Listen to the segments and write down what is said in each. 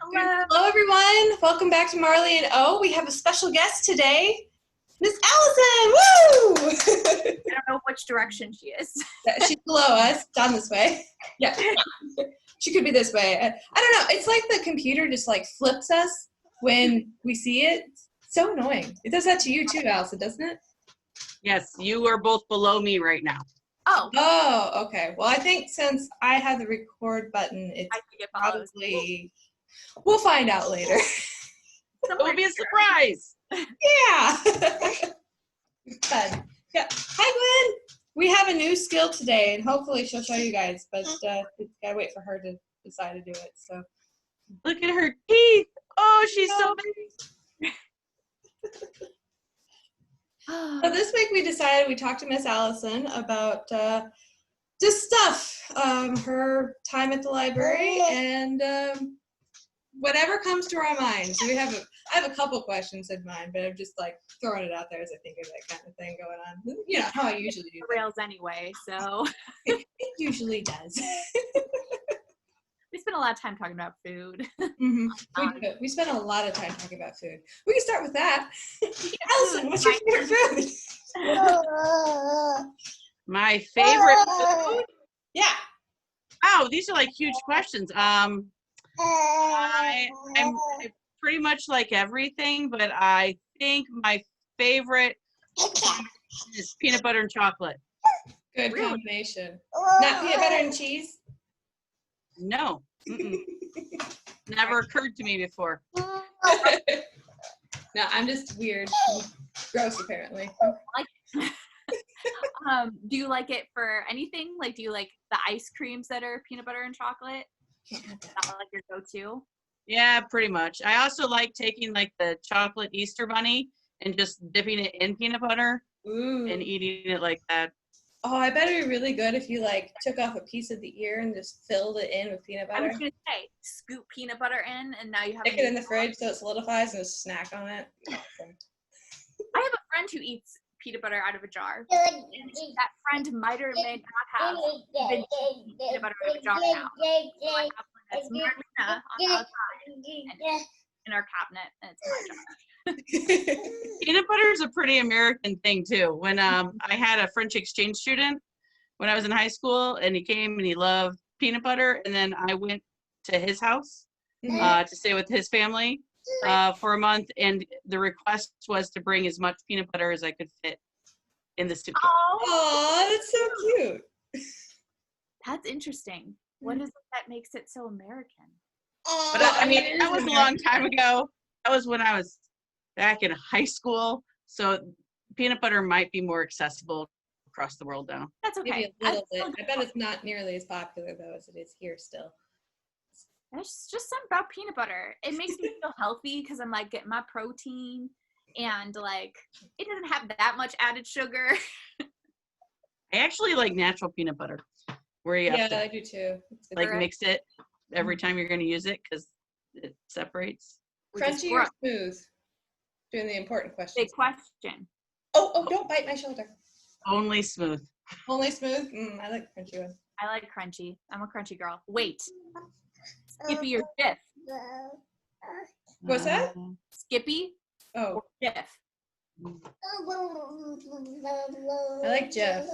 Hello. Hello, everyone. Welcome back to Marley and O. We have a special guest today, Miss Allison. Woo! I don't know which direction she is. She's below us, down this way. Yeah, she could be this way. I don't know. It's like the computer just like flips us when we see it. It's so annoying. It does that to you too, Allison, doesn't it? Yes, you are both below me right now. Oh, okay. Well, I think since I have the record button, it's I think it follows. probably. We'll find out later. It will be a surprise. Yeah. Fun. Yeah. Hi, Gwyn. We have a new skill today, and hopefully she'll show you guys, but gotta wait for her to decide to do it. So Look at her teeth. Oh, she's so big. So this week we decided we talked to Miss Allison about just stuff, her time at the library, and whatever comes to our minds. So I have a couple questions in mind, but I'm just like throwing it out there as I think of that kind of thing going on. You know how I usually do. Rails anyway, so It usually does. we spent a lot of time talking about food. Mm-hmm. We spent a lot of time talking about food. We can start with that. Allison, what's your favorite food? My favorite food? Yeah. Wow, these are like huge questions. I'm pretty much like everything, but I think my favorite is peanut butter and chocolate. Good combination. Not peanut butter and cheese? No. Never occurred to me before. No, I'm just weird. Gross, apparently. Do you like it for anything? Like, do you like the ice creams that are peanut butter and chocolate? Is that like your go-to? Yeah, pretty much. I also like taking like the chocolate Easter bunny and just dipping it in peanut butter and eating it like that. Oh, I bet it'd be really good if you like took off a piece of the ear and just filled it in with peanut butter. I was gonna say, scoop peanut butter in, and now you have. Stick it in the fridge so it solidifies and just snack on it. Awesome. I have a friend who eats peanut butter out of a jar. And that friend might or may not have been eating peanut butter out of a jar now. So I have one that's Marlena on the outside and in our cabinet, and it's my jar. Peanut butter is a pretty American thing too. When I had a French exchange student when I was in high school, and he came and he loved peanut butter, and then I went to his house to stay with his family for a month, and the request was to bring as much peanut butter as I could fit in the suitcase. Oh, that's so cute. That's interesting. What is it that makes it so American? But I mean, that was a long time ago. That was when I was back in high school, so peanut butter might be more accessible across the world now. That's okay. Maybe a little bit. I bet it's not nearly as popular though as it is here still. There's just something about peanut butter. It makes me feel healthy because I'm like getting my protein, and like it doesn't have that much added sugar. I actually like natural peanut butter, where you have to I do too. like mix it every time you're going to use it because it separates. Crunchy or smooth? Doing the important question. Big question. Oh, don't bite my shoulder. Only smooth. Only smooth? I like the crunchy one. I like crunchy. I'm a crunchy girl. Wait. Skippy or Jif? What's that? Skippy Oh. or Jif? I like Jeff.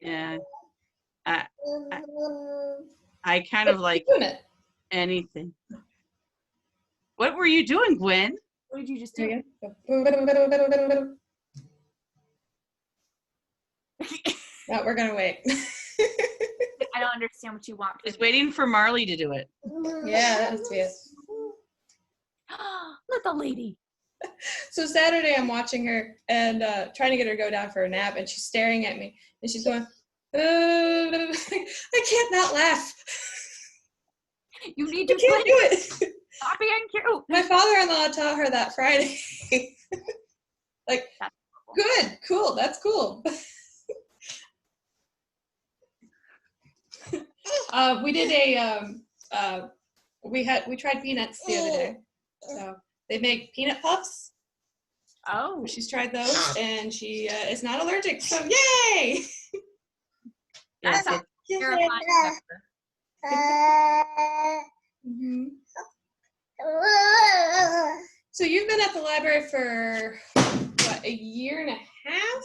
Yeah. I kind of like anything. What were you doing, Gwyn? What did you just do? No, we're gonna wait. I don't understand what you want. Just waiting for Marley to do it. Yeah, that must be it. Little lady. So Saturday I'm watching her and trying to get her to go down for a nap, and she's staring at me and she's going, I can't not laugh. You need to can't do it. Stop being cute. My father-in-law taught her that Friday. Like, good, cool, that's cool. We did we tried peanuts the other day. So they make peanut puffs. Oh. She's tried those and she is not allergic. So yay! That's a terrifying. Mm-hmm. So you've been at the library for, what, a year and a half?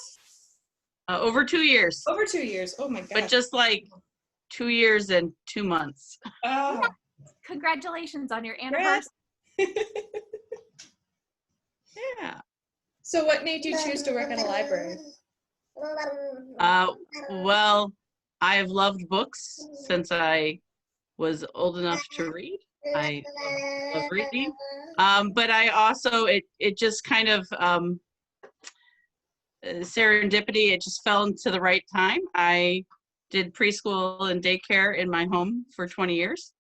Over 2 years. Over 2 years. Oh my gosh. But just like 2 years and 2 months. Oh. Congratulations on your anniversary. Yeah. So what made you choose to work at a library? Well, I've loved books since I was old enough to read. I love reading. But I also, it just kind of, serendipity, it just fell into the right time. I did preschool and daycare in my home for 20 years,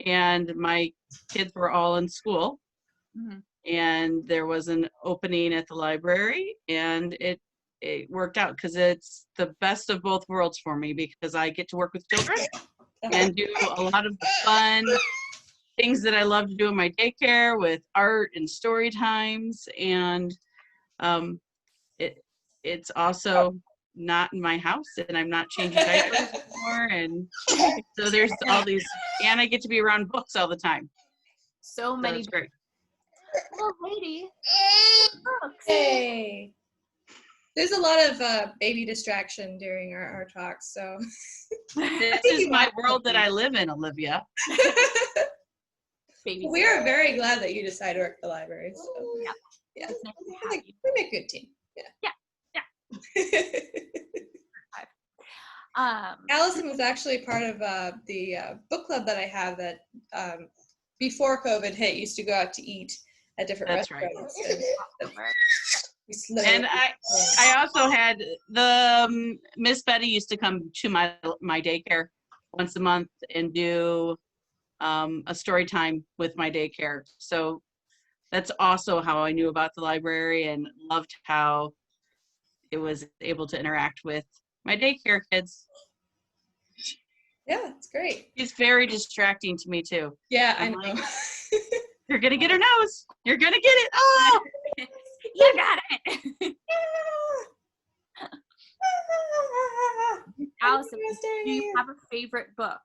and my kids were all in school. Mm-hmm. And there was an opening at the library, and it worked out because it's the best of both worlds for me, because I get to work with children and do a lot of fun things that I love to do in my daycare with art and story times. And it's also not in my house, and I'm not changing diapers anymore. And so there's all these, and I get to be around books all the time. So many. It's great. Oh, lady. Books. Hey. There's a lot of baby distraction during our talks, so. This is my world that I live in, Olivia. Baby. We are very glad that you decided to work at the library. So. Yeah. Yeah. It's nice to I have think you. we make a good team. Yeah. Allison was actually part of the book club that I have that before COVID hit, used to go out to eat at different That's right. restaurants. And I also had the Miss Betty used to come to my daycare once a month and do a story time with my daycare. So that's also how I knew about the library and loved how it was able to interact with my daycare kids. Yeah, it's great. It's very distracting to me too. Yeah, I'm I know. like, you're gonna get her nose. You're gonna get it. Oh, You got it. Allison, do you have a favorite book?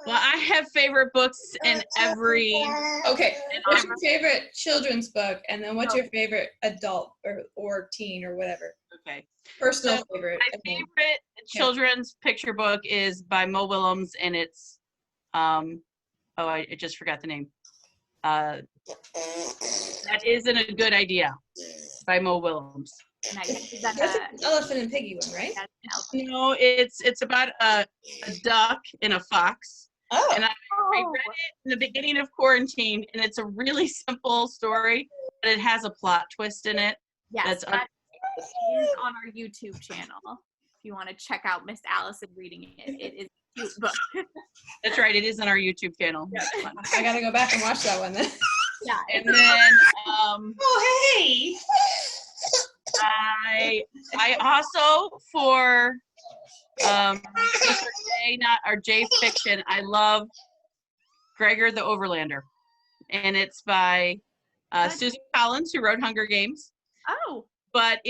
well, I have favorite books in every. Okay, what's your favorite children's book, and then what's your favorite adult or teen or whatever? Okay. Personal So favorite. My favorite children's picture book is by Mo Willems, and it's I just forgot the name. That Isn't a Good Idea by Mo Willems. Nice. Is that That's an Elephant and Piggy one, right? No, it's about a duck and a fox. Oh. And I read it in the beginning of quarantine, and it's a really simple story, but it has a plot twist in it. Yes, that is on our YouTube channel. If you want to check out Miss Allison reading it, it is a cute book. That's right, it is on our YouTube channel. Yeah. I gotta go back and watch that one then. Yeah. And then oh hey. I also for J fiction, I love Gregor the Overlander, and it's by Susan Collins, who wrote Hunger Games. Oh. But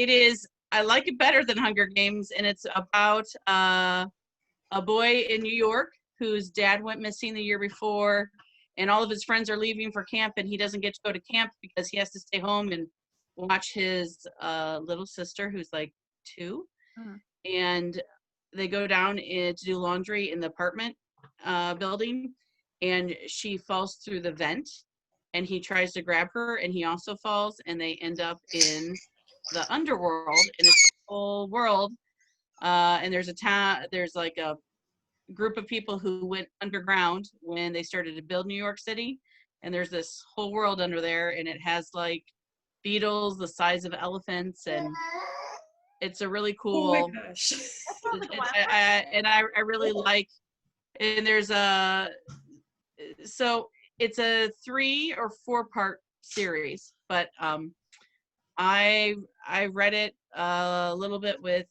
I like it better than Hunger Games, and it's about a boy in New York whose dad went missing the year before, and all of his friends are leaving for camp, and he doesn't get to go to camp because he has to stay home and watch his little sister, who's like 2. And they go down to do laundry in the apartment building, and she falls through the vent, and he tries to grab her, and he also falls, and they end up in the underworld, and it's a whole world. And there's like a group of people who went underground when they started to build New York City, and there's this whole world under there, and it has like beetles the size of elephants, and it's a really cool. Oh my gosh. I really like, and there's so it's a 3 or 4 part series, but I read it a little bit with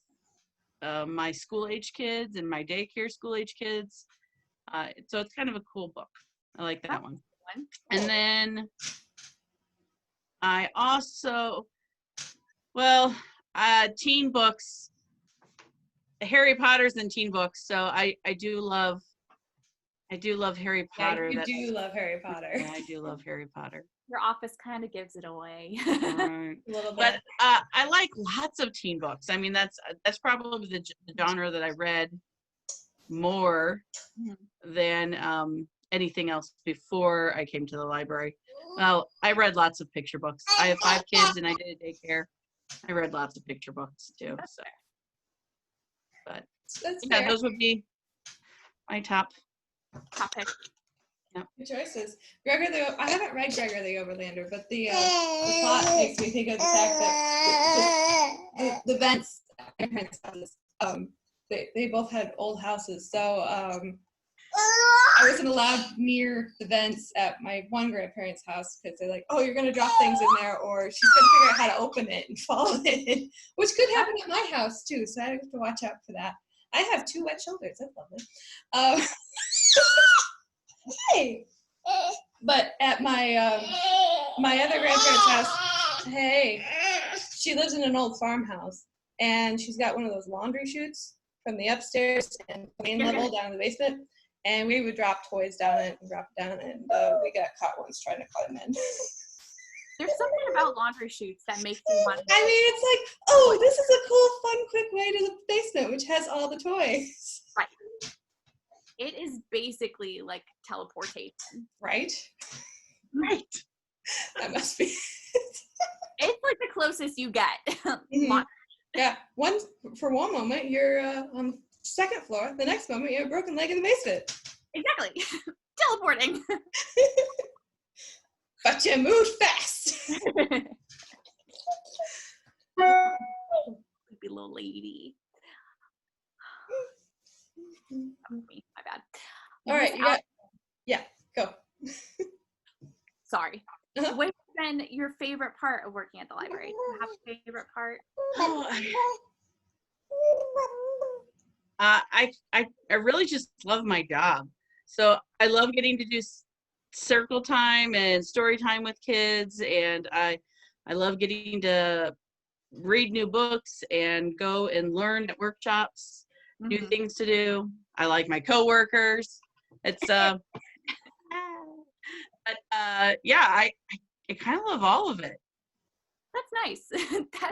my school age kids and my daycare school age kids, so it's kind of a cool book. I like that one. And then I also, teen books, Harry Potter's in teen books, so I do love I do love Harry Potter. Yeah, you do love Harry Potter. Yeah, I do love Harry Potter. Your office kind of gives it away. Right. A little bit. But I like lots of teen books. I mean, that's probably the genre that I read more than anything else before I came to the library. Well, I read lots of picture books. I have 5 kids and I did a daycare. I read lots of picture books too. So, but That's yeah, fair. those would be my top Topic. Good choices. I haven't read Gregor the Overlander, but the plot makes me think of the fact that the Vents at my parents' houses, they both had old houses, so I wasn't allowed near the vents at my one grandparents' house because they're like, oh, you're gonna drop things in there, or she's gonna figure out how to open it and fall in, which could happen at my house too. So I have to watch out for that. I have 2 wet shoulders. That's lovely. Hey. But at my my other grandparents' house, hey, she lives in an old farmhouse, and she's got one of those laundry chutes from the upstairs and main level down in the basement, and we would drop toys down it and drop it down, and we got caught once trying to climb in. There's something about laundry chutes that makes me want to. I mean, it's like, oh, this is a cool, fun, quick way to the basement, which has all the toys. Right. It is basically like teleportation. Right? right. That must be. It's like the closest you get. Mm-hmm. Yeah. For one moment, you're on the 2nd floor. The next moment, you have a broken leg in the basement. Exactly. Teleporting. But you moved fast. Creepy little lady. Oh, me. My bad. All right, you got. Yeah, go. Sorry. What has been your favorite part of working at the library? Do you have a favorite part? I really just love my job. So I love getting to do circle time and story time with kids, and I love getting to read new books and go and learn at workshops, new things to do. I like my coworkers. It's but yeah, I kind of love all of it. That's nice.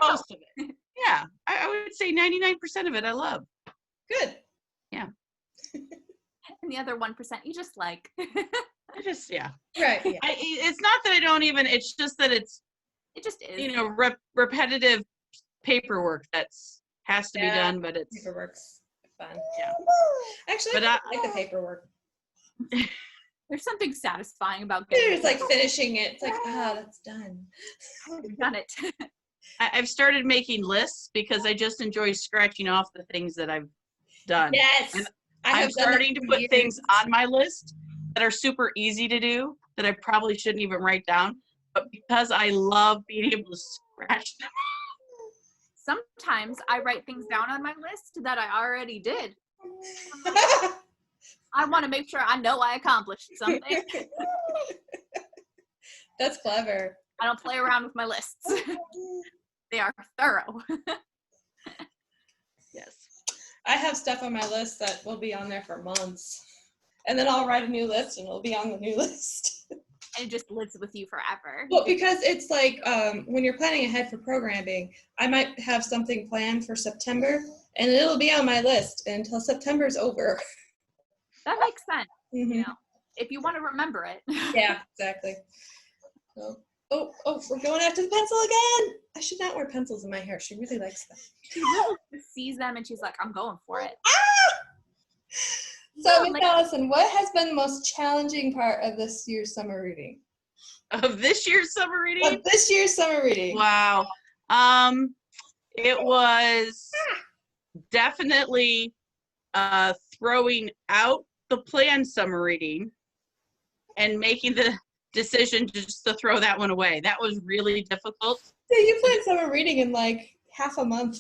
Most of it. Yeah, I would say 99% of it I love. Good. Yeah. And the other 1% you just like. I just, yeah. Right. Yeah. It's not that I don't even, it's just that it just is. You know, repetitive paperwork has to be done, but it's paperwork's fun. Yeah. Actually, but I like the paperwork. There's something satisfying about getting it's like finishing it. It's like, that's done. I've done it. I've started making lists because I just enjoy scratching off the things that I've done. Yes. And I'm starting to put things on my list that are super easy to do that I probably shouldn't even write down, but because I love being able to scratch them. Sometimes I write things down on my list that I already did. I want to make sure I know I accomplished something. That's clever. I don't play around with my lists. They are thorough. Yes. I have stuff on my list that will be on there for months. And then I'll write a new list and it'll be on the new list. And it just lives with you forever. Well, because it's like when you're planning ahead for programming, I might have something planned for September and it'll be on my list until September's over. That makes sense. Mm-hmm. You know, if you want to remember it. Yeah, exactly. So, oh, we're going after the pencil again. I should not wear pencils in my hair. She really likes them. She really sees them and she's like, I'm going for it. So, Miss Allison, what has been the most challenging part of this year's summer reading? Of this year's summer reading? Of this year's summer reading. Wow. It was definitely throwing out the planned summer reading and making the decision just to throw that one away. That was really difficult. Yeah, you planned summer reading in like half a month.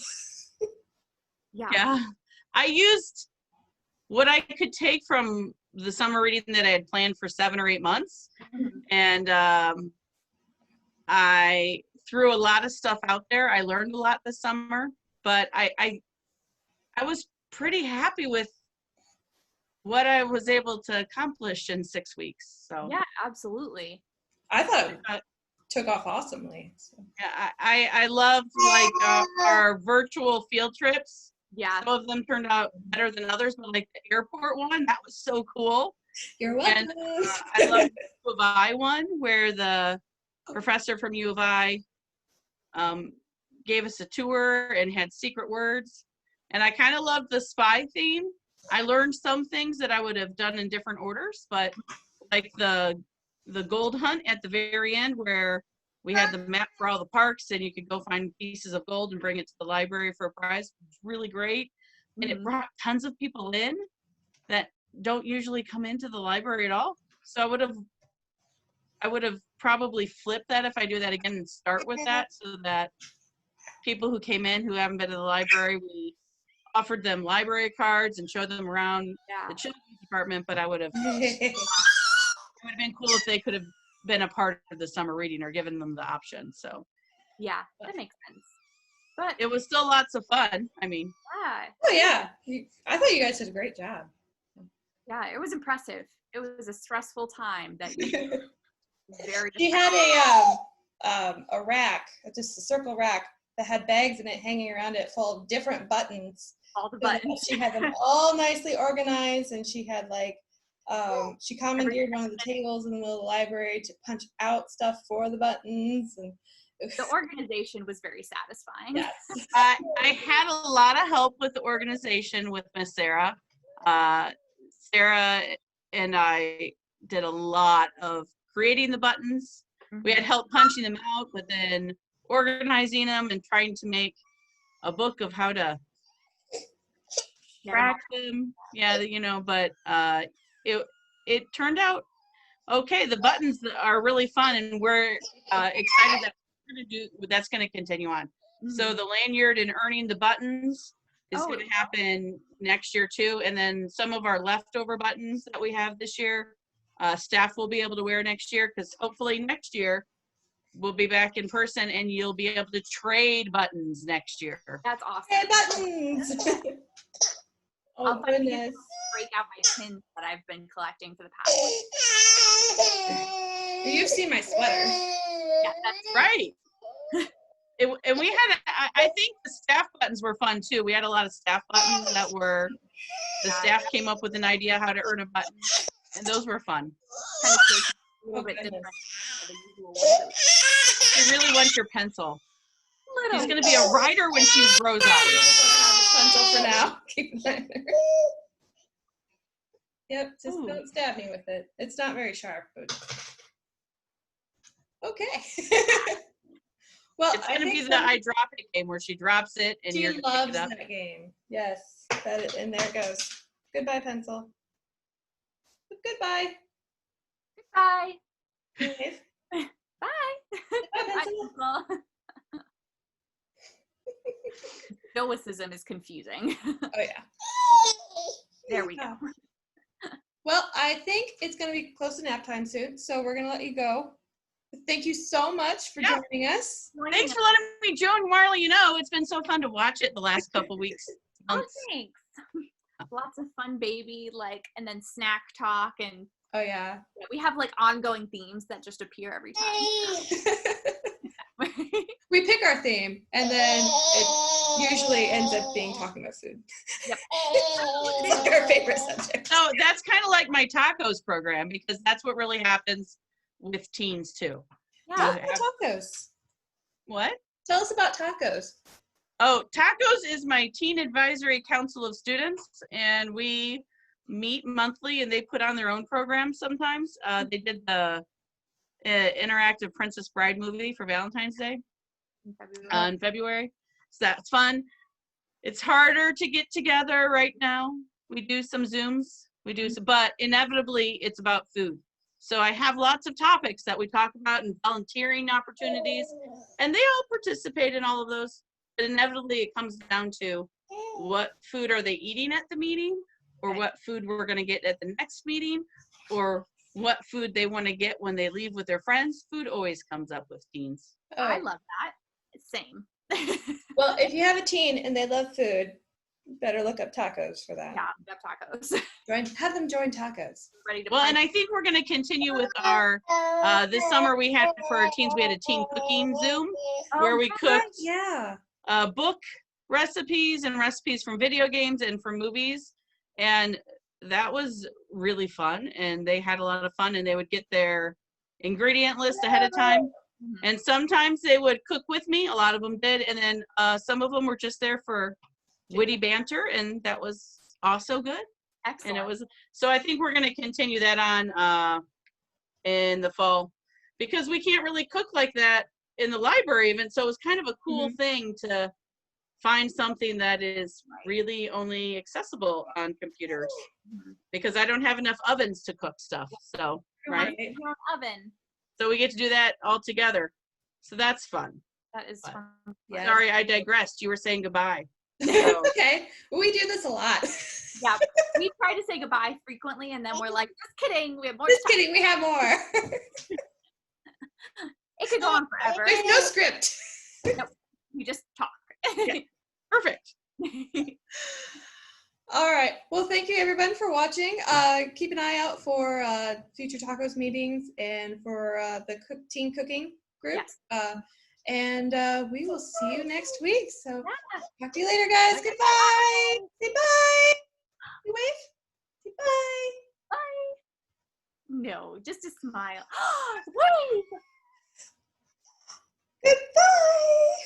Yeah. I used what I could take from the summer reading that I had planned for 7 or 8 months. And I threw a lot of stuff out there. I learned a lot this summer, but I was pretty happy with what I was able to accomplish in 6 weeks. So Yeah, absolutely. I thought it took off awesomely. So. yeah, I loved like our virtual field trips. Yeah. Some of them turned out better than others, but like the airport one, that was so cool. You're welcome. And I love the U of I one, where the professor from U of I gave us a tour and had secret words. And I kind of loved the spy theme. I learned some things that I would have done in different orders, but like the gold hunt at the very end, where we had the map for all the parks and you could go find pieces of gold and bring it to the library for a prize. It was really great. And it brought tons of people in that don't usually come into the library at all. So I would have probably flipped that if I do that again and start with that, so that people who came in who haven't been to the library, we offered them library cards and showed them around the children's department. But it would have been cool if they could have been a part of the summer reading or given them the option. So yeah, that makes sense. But it was still lots of fun. I mean, oh yeah, I thought you guys did a great job. Yeah, it was impressive. It was a stressful time that you very. She had a rack, just a circle rack that had bags in it hanging around it full of different buttons. All the buttons. She had them all nicely organized, and she had like she commandeered one of the tables in the middle of the library to punch out stuff for the buttons, and the organization was very satisfying. yes. I had a lot of help with the organization with Miss Sarah. Sarah and I did a lot of creating the buttons. We had help punching them out, but then organizing them and trying to make a book of how to track them. Yeah, you know, but it turned out okay. The buttons are really fun, and we're excited that that's going to continue on. So the lanyard and earning the buttons is going to happen next year too, and then some of our leftover buttons that we have this year, staff will be able to wear next year, because hopefully next year we'll be back in person and you'll be able to trade buttons next year. That's awesome. Hey, buttons! Oh, goodness. Break out my pins that I've been collecting for the past week. You've seen my sweater. Yeah, that's right. And we had, I think the staff buttons were fun too. We had a lot of staff buttons that were, the staff came up with an idea how to earn a button, and those were fun. Kind of a little bit different than the usual ones. You really want your pencil. She's going to be a writer when she grows up. Pencil for now. Keep it there. Yep, just don't stab me with it. It's not very sharp, but okay. Well, it's going to be the I drop it game where she drops it and she you're going to pick loves it up. that game. Yes, and there it goes. Goodbye, pencil. Goodbye. Goodbye. Wave. Bye. Goodbye, pencil. Stoicism is confusing. Oh yeah. There we go. Well, I think it's going to be close to nap time soon, so we're going to let you go. Thank you so much for joining us. Thanks for letting me join, Marley. You know, it's been so fun to watch it the last couple weeks. Oh, thanks. Lots of fun baby, and then snack talk, and oh yeah, we have ongoing themes that just appear every time. We pick our theme, and then it usually ends up being talking about food. Yep. It's our favorite subject. So that's kind of like my tacos program, because that's what really happens with teens too. Tell us about tacos. What? Tell us about tacos. Oh, tacos is my teen advisory council of students, and we meet monthly, and they put on their own program sometimes. They did the interactive Princess Bride movie for Valentine's Day in February. So that's fun. It's harder to get together right now. We do some Zooms, but inevitably it's about food. So I have lots of topics that we talk about, and volunteering opportunities, and they all participate in all of those. But inevitably it comes down to what food are they eating at the meeting, or what food we're going to get at the next meeting, or what food they want to get when they leave with their friends. Food always comes up with teens. I love that. Same. Well, if you have a teen and they love food, Better look up tacos for that. Yeah, we have tacos. Have them join tacos. Ready to Well, fight. and I think we're going to continue with our, this summer we had for our teens, we had a teen cooking Zoom where we cooked Yeah. book recipes and recipes from video games and from movies. And that was really fun. And they had a lot of fun, and they would get their ingredient list ahead of time. And sometimes they would cook with me. A lot of them did. And then some of them were just there for witty banter. And that was also good. Excellent. And it was, so I think we're going to continue that on in the fall, because we can't really cook like that in the library even. So it was kind of a cool thing to find something that is really only accessible on computers, because I don't have enough ovens to cook stuff. So, right? Your oven. So we get to do that all together. So that's fun. That is fun. Yeah. Sorry, I digressed. You were saying goodbye. So. Okay. Well, we do this a lot. Yeah. We try to say goodbye frequently, and then we're like, just kidding. We have more Just time. kidding. We have more. It could go on forever. There's no script. Nope. We just talk. Yeah. Perfect. All right. Well, thank you everyone for watching. Keep an eye out for future tacos meetings and for the teen cooking group. Yes. And we will see you next week. So talk to you later, guys. Goodbye. Say bye. You wave. Say bye. Bye. No, just a smile. Wave. Goodbye.